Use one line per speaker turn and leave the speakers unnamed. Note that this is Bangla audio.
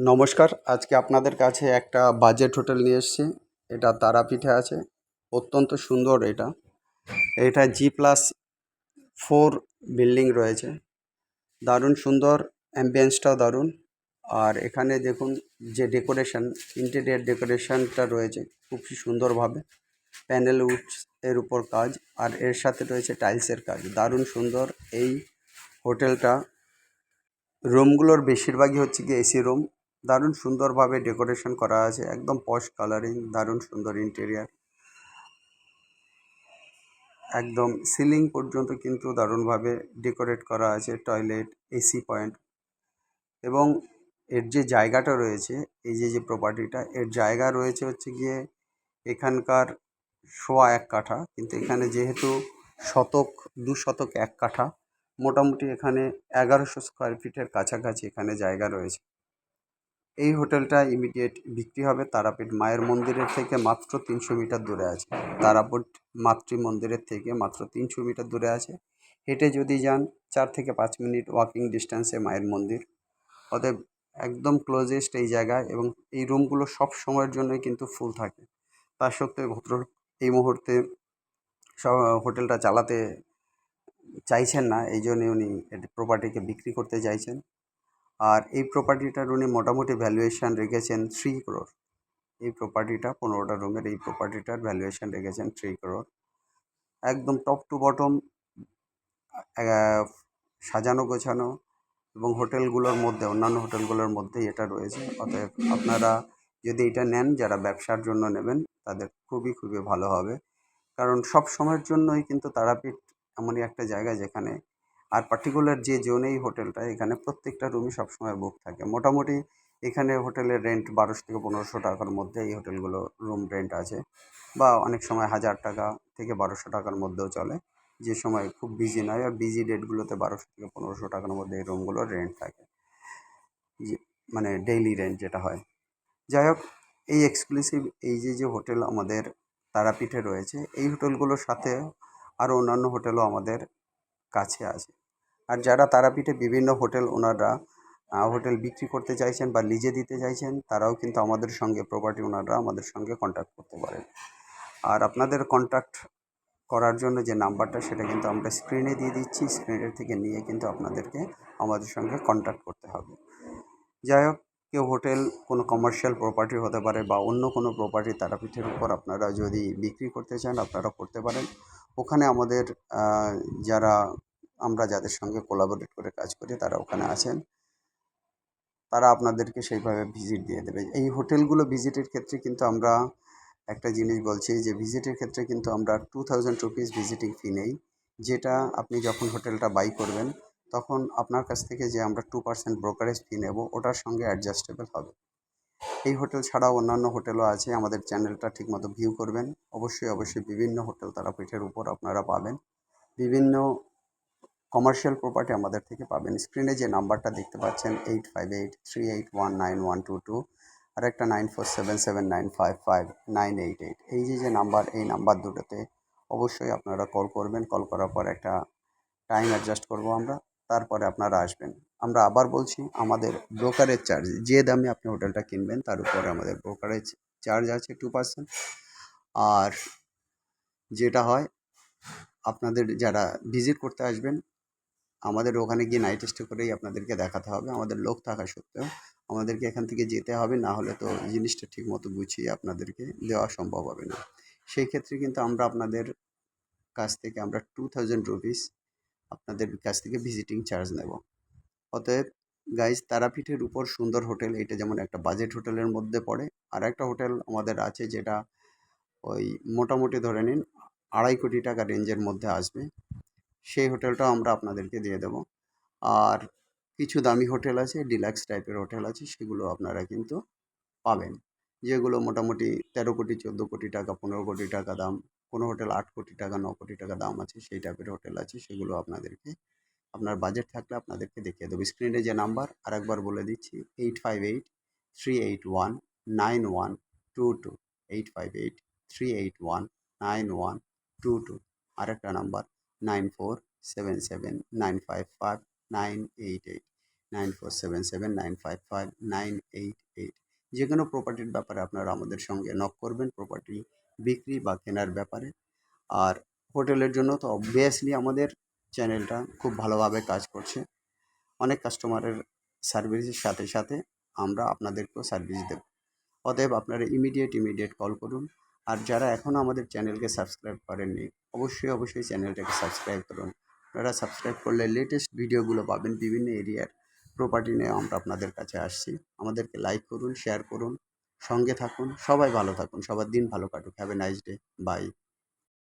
নমস্কার, আজকে আপনাদের কাছে একটা বাজেট হোটেল নিয়ে এসেছি। এটা তারাপীঠে আছে। অত্যন্ত সুন্দর এটা। এটা G+4 বিল্ডিং রয়েছে। দারুণ সুন্দর, অ্যাম্বিয়েন্সটাও দারুণ। আর এখানে দেখুন যে ডেকোরেশন, ইন্টেরিয়ার ডেকোরেশনটা রয়েছে খুব সুন্দরভাবে। প্যানেল উডস এর উপর কাজ, আর এর সাথে রয়েছে টাইলসের কাজ। দারুণ সুন্দর এই হোটেলটা। রুমগুলোর বেশিরভাগই হচ্ছে গিয়ে এসি রুম। দারুণ সুন্দরভাবে ডেকোরেশন করা আছে, একদম পশ কালারিং, দারুণ সুন্দর ইন্টেরিয়ার। একদম সিলিং পর্যন্ত কিন্তু দারুণভাবে ডেকোরেট করা আছে, টয়লেট, এসি পয়েন্ট। এবং এর যে জায়গাটা রয়েছে, এই যে প্রপার্টিটা, এর জায়গা রয়েছে হচ্ছে গিয়ে এখানকার 1.25 কাঠা, কিন্তু এখানে যেহেতু শতক 2 শতক 1 কাঠা, মোটামুটি এখানে 1100 স্কোয়ার ফিটের কাছাকাছি এখানে জায়গা রয়েছে। এই হোটেলটা ইমিডিয়েট বিক্রি হবে। তারাপীঠ মায়ের মন্দিরের থেকে মাত্র 300 মিটার দূরে আছে। তারাপীঠ মাতৃ মন্দিরের থেকে মাত্র 300 মিটার দূরে আছে। হেঁটে যদি যান 4 থেকে 5 মিনিট ওয়াকিং ডিস্টেন্সে মায়ের মন্দির। অতএব একদম ক্লোজেস্ট এই জায়গায়, এবং এই রুমগুলো সব সময়ের জন্যই কিন্তু ফুল থাকে। তা সত্ত্বেও ভদ্রলোক এই মুহূর্তে হোটেলটা চালাতে চাইছেন না, এই জন্যে উনি প্রপার্টিকে বিক্রি করতে চাইছেন। আর এই প্রপার্টিটার উনি মোটামুটি ভ্যালুয়েশন রেখেছেন 3 crore। এই প্রপার্টিটা 15টা রুমের এই প্রপার্টিটার ভ্যালুয়েশন রেখেছেন 3 crore। একদম টপ টু বটম সাজানো গোছানো, এবং হোটেলগুলোর মধ্যে, অন্যান্য হোটেলগুলোর মধ্যেই এটা রয়েছে। অতএব আপনারা যদি এটা নেন, যারা ব্যবসার জন্য নেবেন, তাদের খুবই খুবই ভালো হবে। কারণ সব সময়ের জন্যই কিন্তু তারাপীঠ এমনই একটা জায়গা যেখানে, আর পার্টিকুলার যে জোনেই হোটেলটা, এখানে প্রত্যেকটা রুমই সবসময় বুক থাকে। মোটামুটি এখানে হোটেলের রেন্ট 1200 থেকে 1500 টাকার মধ্যে এই হোটেলগুলো রুম রেন্ট আছে, বা অনেক সময় 1000 টাকা থেকে 1200 টাকার মধ্যেও চলে, যে সময় খুব বিজি নয়। আর বিজি ডেটগুলোতে 1200 থেকে 1500 টাকার মধ্যে এই রুমগুলোর রেন্ট থাকে, মানে ডেইলি রেন্ট যেটা হয়। যাই হোক, এই এক্সক্লুসিভ এই যে হোটেল আমাদের তারাপীঠে রয়েছে, এই হোটেলগুলোর সাথে আরও অন্যান্য হোটেলও আমাদের কাছে আছে। আর যারা তারাপীঠে বিভিন্ন হোটেল ওনারা হোটেল বিক্রি করতে চাইছেন বা লিজে দিতে চাইছেন, তারাও কিন্তু আমাদের সঙ্গে, প্রপার্টি ওনাররা আমাদের সঙ্গে কন্ট্যাক্ট করতে পারেন। আর আপনাদের কন্ট্যাক্ট করার জন্য যে নাম্বারটা, সেটা কিন্তু আমরা স্ক্রিনে দিয়ে দিচ্ছি। স্ক্রিনের থেকে নিয়ে কিন্তু আপনাদেরকে আমাদের সঙ্গে কন্ট্যাক্ট করতে হবে। যাই হোক, কেউ হোটেল, কোনো কমার্শিয়াল প্রপার্টি হতে পারে, বা অন্য কোনো প্রপার্টি তারাপীঠের উপর আপনারা যদি বিক্রি করতে চান, আপনারা করতে পারেন। ওখানে আমাদের যারা, আমরা যাদের সঙ্গে কোলাবোরেট করে কাজ করি, তারা ওখানে আছেন। তারা আপনাদেরকে সেইভাবে ভিজিট দিয়ে দেবে। এই হোটেলগুলো ভিজিটের ক্ষেত্রে কিন্তু আমরা একটা জিনিস বলছি, যে ভিজিটের ক্ষেত্রে কিন্তু আমরা 2000 রুপিস ভিজিটিং ফি নেই। যেটা আপনি যখন হোটেলটা বাই করবেন, তখন আপনার কাছ থেকে যে আমরা 2% ব্রোকারেজ ফি নেব, ওটার সঙ্গে অ্যাডজাস্টেবল হবে। এই হোটেল ছাড়াও অন্যান্য হোটেলও আছে। আমাদের চ্যানেলটা ঠিকমতো ভিউ করবেন। অবশ্যই অবশ্যই বিভিন্ন হোটেল তারাপীঠের উপর আপনারা পাবেন। বিভিন্ন কমার্শিয়াল প্রপার্টি আমাদের থেকে পাবেন। স্ক্রিনে যে নাম্বারটা দেখতে পাচ্ছেন, 8583819122, আর একটা 9477955988, এই যে নাম্বার, এই নাম্বার দুটোতে অবশ্যই আপনারা কল করবেন। কল করার পর একটা টাইম অ্যাডজাস্ট করব আমরা, তারপরে আপনারা আসবেন। আমরা আবার বলছি, আমাদের ব্রোকারেজ চার্জ, যে দামে আপনি হোটেলটা কিনবেন তার উপরে আমাদের ব্রোকারেজ চার্জ আছে 2%। আর যেটা হয়, আপনাদের যারা ভিজিট করতে আসবেন, আমাদের ওখানে গিয়ে নাইট স্টে করেই আপনাদেরকে দেখাতে হবে। আমাদের লোক থাকা সত্ত্বেও আমাদেরকে এখান থেকে যেতে হবে, না হলে তো জিনিসটা ঠিকমতো গুছিয়ে আপনাদেরকে দেওয়া সম্ভব হবে না। সেই ক্ষেত্রে কিন্তু আমরা আপনাদের কাছ থেকে আমরা 2000 রুপিস আপনাদের কাছ থেকে ভিজিটিং চার্জ নেব। অতএব গাইজ, তারাপীঠের উপর সুন্দর হোটেল, এটা যেমন একটা বাজেট হোটেলের মধ্যে পড়ে। আর একটা হোটেল আমাদের আছে, যেটা ওই মোটামুটি ধরে নিন 2.5 কোটি টাকা রেঞ্জের মধ্যে আসবে। সেই হোটেলটাও আমরা আপনাদেরকে দিয়ে দেবো। আর কিছু দামি হোটেল আছে, ডিলাক্স টাইপের হোটেল আছে, সেগুলো আপনারা কিন্তু পাবেন, যেগুলো মোটামুটি 13 কোটি, 14 কোটি টাকা, 15 কোটি টাকা দাম। কোনো হোটেল 8 কোটি টাকা, 9 কোটি টাকা দাম আছে, সেই টাইপের হোটেল আছে। সেগুলো আপনাদেরকে, আপনার বাজেট থাকলে আপনাদেরকে দেখিয়ে দেবো। স্ক্রিনে যে নাম্বার, আরেকবার বলে দিচ্ছি, 8583819122, 8583819122। আরেকটা নাম্বার 9477955988। 9477955988। যে কোনো প্রপার্টির ব্যাপারে আপনারা আমাদের সঙ্গে নক করবেন প্রপার্টি বিক্রি বা কেনার ব্যাপারে। আর হোটেলের জন্য তো অবভিয়াসলি আমাদের চ্যানেলটা খুব ভালোভাবে কাজ করছে। অনেক কাস্টমারের সার্ভিসের সাথে সাথে আমরা আপনাদেরকেও সার্ভিস দেব। অতএব আপনারা ইমিডিয়েট কল করুন। আর যারা এখনও আমাদের চ্যানেলকে সাবস্ক্রাইব করেননি, অবশ্যই চ্যানেলটাকে সাবস্ক্রাইব করুন। আপনারা সাবস্ক্রাইব করলে লেটেস্ট ভিডিওগুলো পাবেন। বিভিন্ন এরিয়ার প্রপার্টি নিয়ে আমরা আপনাদের কাছে আসছি। আমাদেরকে লাইক করুন, শেয়ার করুন, সঙ্গে থাকুন। সবাই ভালো থাকুন, সবার দিন ভালো কাটুক। Have a nice day. By.